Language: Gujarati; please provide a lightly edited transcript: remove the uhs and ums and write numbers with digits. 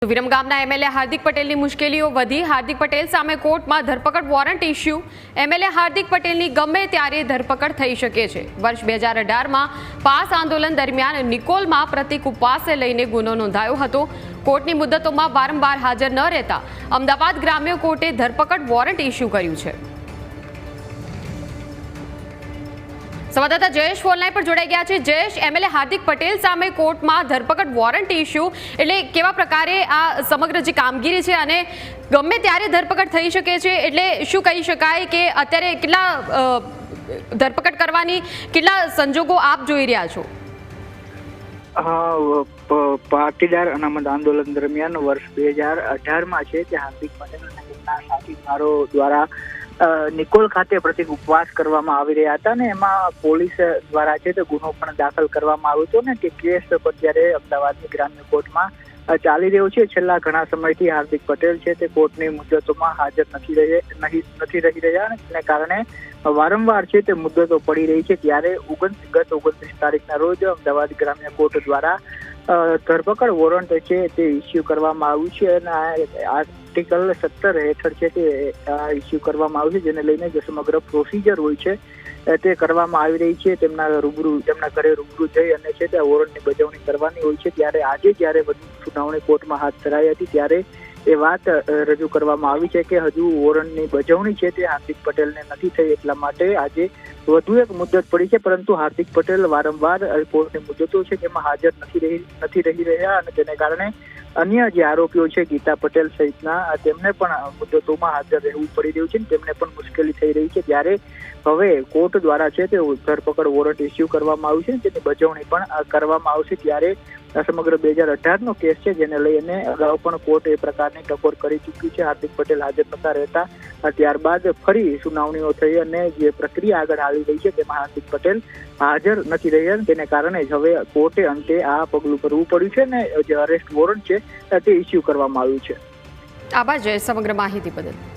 વિરમગામના એમએલએ હાર્દિક પટેલની મુશ્કેલીઓ વધી। હાર્દિક પટેલ સામે કોર્ટમાં ધરપકડ વોરંટ ઇસ્યુ। એમએલએ હાર્દિક પટેલની ગમે ત્યારે ધરપકડ થઈ શકે છે। વર્ષ 2018માં પાસ આંદોલન દરમિયાન નિકોલમાં પ્રતિક ઉપવાસને લઈને ગુનો નોંધાયો હતો। કોર્ટની મુદ્દતોમાં વારંવાર હાજર ન રહેતા અમદાવાદ ગ્રામ્ય કોર્ટે ધરપકડ વોરંટ ઇસ્યુ કર્યું છે। સંવાદદાતા જયેશ ફોનલાઈન પર જોડાઈ ગયા છે। જયેશ, એમએલએ હાર્દિક પટેલ સામે કોર્ટમાં ધરપકડ વોરંટ ઇસ્યુ એટલે કેવા પ્રકારે આ સમગ્ર જે કામગીરી છે અને ગમે ત્યારે ધરપકડ થઈ શકે છે, એટલે શું કહી શકાય કે અત્યારે કેટલા ધરપકડ કરવાની કેટલા સંજોગો આપ જોઈ રહ્યા છો? પાટીદાર અનામત આંદોલન દરમિયાન વર્ષ 2018માં છે કે હાર્દિક પટેલ અને તેમના સાથીદારો દ્વારા નિકોલ ખાતે પ્રતિક ઉપવાસ કરવામાં આવી રહ્યા હતા ને એમાં પોલીસ દ્વારા છે તે ગુનો પણ દાખલ કરવામાં આવ્યો હતો ને કે કેસ અત્યારે અમદાવાદની ગ્રામ્ય કોર્ટમાં ચાલી રહ્યો છે। છેલ્લા ઘણા સમયથી હાર્દિક પટેલ છે તે કોર્ટની મુદ્દતોમાં હાજર નથી રહી રહ્યા અને તેને કારણે વારંવાર છે તે મુદ્દતો પડી રહી છે। ત્યારે ગત 29 તારીખના રોજ અમદાવાદ ગ્રામ્ય કોર્ટ દ્વારા ધરપકડ વોરંટ છે તે ઇસ્યુ કરવામાં આવ્યું છે અને આર્ટિકલ 17 હેઠળ છે તે ઇસ્યુ કરવામાં આવ્યું છે, જેને લઈને જે સમગ્ર પ્રોસિજર હોય છે તે કરવામાં આવી રહી છે। તેમના ઘરે રૂબરૂ જઈ અને છે તે વોરંટની બજવણી કરવાની હોય છે। ત્યારે આજે જ્યારે વધુ સુનાવણી કોર્ટમાં હાથ ધરાઈ હતી ત્યારે એ વાત રજૂ કરવામાં આવી છે કે હજુ વોરંટની બજવણી છે તે હાર્દિક પટેલને નથી થઈ, એટલા માટે આજે વધુ એક મુદ્દત પડી છે। પરંતુ હાર્દિક પટેલ વારંવાર કોર્ટની મુદ્દતો છે તેમાં હાજર નથી રહી રહ્યા અને તેને કારણે અન્ય જે આરોપીઓ છે ગીતા પટેલ સહિતના તેમને પણ મુદ્દતોમાં હાજર રહેવું પડી રહ્યું છે, તેમને પણ મુશ્કેલી થઈ રહી છે। ત્યારે હવે કોર્ટ દ્વારા છે તે ધરપકડ વોરંટ ઇસ્યુ કરવામાં આવ્યું છે, તેની બજવણી પણ કરવામાં આવશે। ત્યારે સમગ્ર 2018નો કેસ છે જેને લઈને અગાઉ પણ કોર્ટ એ પ્રકારની ટકોર કરી ચૂક્યું છે। હાર્દિક પટેલ હાજર નતા રહેતા, ત્યારબાદ ફરી સુનાવણીઓ થઈ અને જે પ્રક્રિયા આગળ આવી રહી છે તેમાં હાર્દિક પટેલ હાજર નથી રહ્યા, તેને કારણે જ હવે કોર્ટે અંતે આ પગલું ભરવું પડ્યું છે ને જે અરેસ્ટ વોરંટ છે તે ઇસ્યુ કરવામાં આવ્યું છે। આભાર જયેશ સમગ્ર માહિતી બદલ।